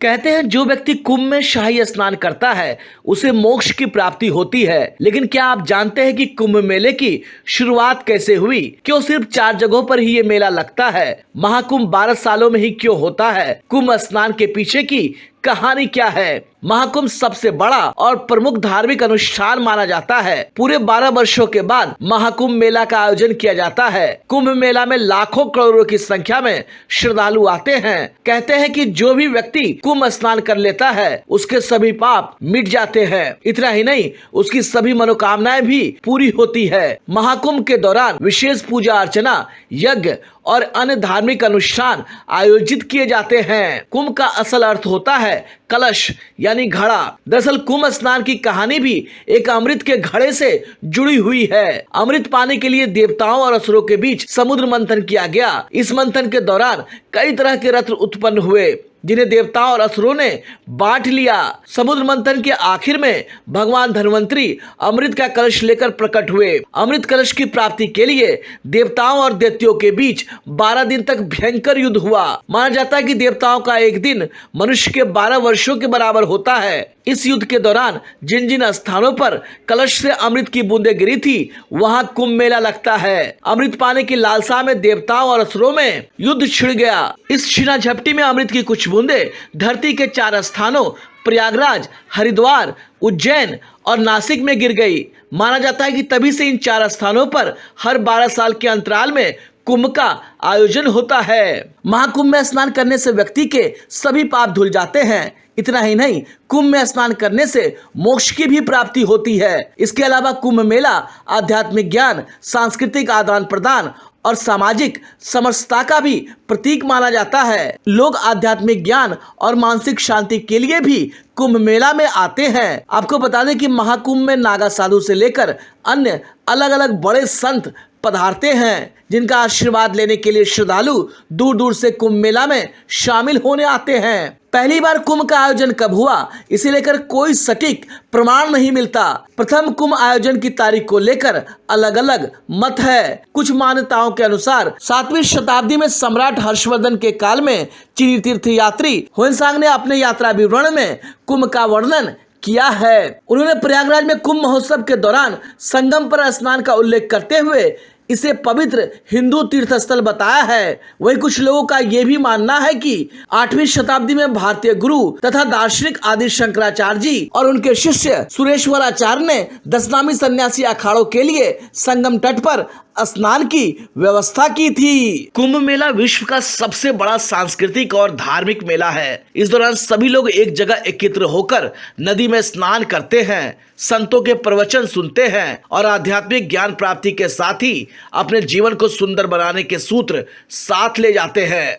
कहते हैं जो व्यक्ति कुंभ में शाही स्नान करता है उसे मोक्ष की प्राप्ति होती है। लेकिन क्या आप जानते हैं कि कुंभ मेले की शुरुआत कैसे हुई? क्यों सिर्फ 4 जगहों पर ही ये मेला लगता है? महाकुंभ 12 सालों में ही क्यों होता है? कुंभ स्नान के पीछे की कहानी क्या है? महाकुंभ सबसे बड़ा और प्रमुख धार्मिक अनुष्ठान माना जाता है। पूरे 12 वर्षों के बाद महाकुंभ मेला का आयोजन किया जाता है। कुंभ मेला में लाखों करोड़ों की संख्या में श्रद्धालु आते हैं। कहते हैं कि जो भी व्यक्ति कुंभ स्नान कर लेता है उसके सभी पाप मिट जाते हैं। इतना ही नहीं, उसकी सभी मनोकामनाएं भी पूरी होती है। महाकुंभ के दौरान विशेष पूजा अर्चना, यज्ञ और अन्य धार्मिक अनुष्ठान आयोजित किए जाते हैं। कुंभ का असल अर्थ होता है कलश यानी घड़ा। दरअसल कुंभ स्नान की कहानी भी एक अमृत के घड़े से जुड़ी हुई है। अमृत पाने के लिए देवताओं और असुरों के बीच समुद्र मंथन किया गया। इस मंथन के दौरान कई तरह के रत्न उत्पन्न हुए जिन्हें देवताओं और असुरों ने बांट लिया। समुद्र मंथन के आखिर में भगवान धन्वंतरी अमृत का कलश लेकर प्रकट हुए। अमृत कलश की प्राप्ति के लिए देवताओं और दैत्यों के बीच 12 दिन तक भयंकर युद्ध हुआ। माना जाता है कि देवताओं का एक दिन मनुष्य के 12 वर्षों के बराबर होता है। इस युद्ध के दौरान जिन जिन स्थानों पर कलश से अमृत की बूंदें गिरी थी वहां कुंभ मेला लगता है। अमृत पाने की लालसा में देवताओं और असुरों में युद्ध छिड़ गया। इस छीना झपटी में अमृत की कुछ बूंदें धरती के 4 स्थानों प्रयागराज, हरिद्वार, उज्जैन और नासिक में गिर गई। माना जाता है कि तभी से इन 4 स्थानों पर हर 12 साल के अंतराल में कुंभ का आयोजन होता है। महाकुंभ में स्नान करने से व्यक्ति के सभी पाप धुल जाते हैं। इतना ही नहीं, कुंभ में स्नान करने से मोक्ष की भी प्राप्ति होती है। इसके अलावा कुंभ मेला आध्यात्मिक ज्ञान, सांस्कृतिक आदान प्रदान और सामाजिक समरसता का भी प्रतीक माना जाता है। लोग आध्यात्मिक ज्ञान और मानसिक शांति के लिए भी कुंभ मेला में आते हैं। आपको बता दें कि महाकुंभ में नागा साधु से लेकर अन्य अलग अलग बड़े संत पधारते हैं, जिनका आशीर्वाद लेने के लिए श्रद्धालु दूर दूर से कुंभ मेला में शामिल होने आते हैं। पहली बार कुंभ का आयोजन कब हुआ, इसे लेकर कोई सटीक प्रमाण नहीं मिलता। प्रथम कुंभ आयोजन की तारीख को लेकर अलग अलग मत है। कुछ मान्यताओं के अनुसार 7वीं शताब्दी में सम्राट हर्षवर्धन के काल में चीनी तीर्थयात्री ह्वेनसांग ने अपने यात्रा विवरण में कुंभ का वर्णन किया है। उन्होंने प्रयागराज में कुंभ महोत्सव के दौरान संगम पर स्नान का उल्लेख करते हुए इसे पवित्र हिंदू तीर्थस्थल बताया है। वहीं कुछ लोगों का यह भी मानना है कि 8वीं शताब्दी में भारतीय गुरु तथा दार्शनिक आदि शंकराचार्य जी और उनके शिष्य सुरेश्वराचार्य ने 10 नामी सन्यासी अखाड़ों के लिए संगम तट पर स्नान की व्यवस्था की थी। कुंभ मेला विश्व का सबसे बड़ा सांस्कृतिक और धार्मिक मेला है। इस दौरान सभी लोग एक जगह एकत्र होकर नदी में स्नान करते हैं, संतों के प्रवचन सुनते हैं और आध्यात्मिक ज्ञान प्राप्ति के साथ ही अपने जीवन को सुंदर बनाने के सूत्र साथ ले जाते हैं।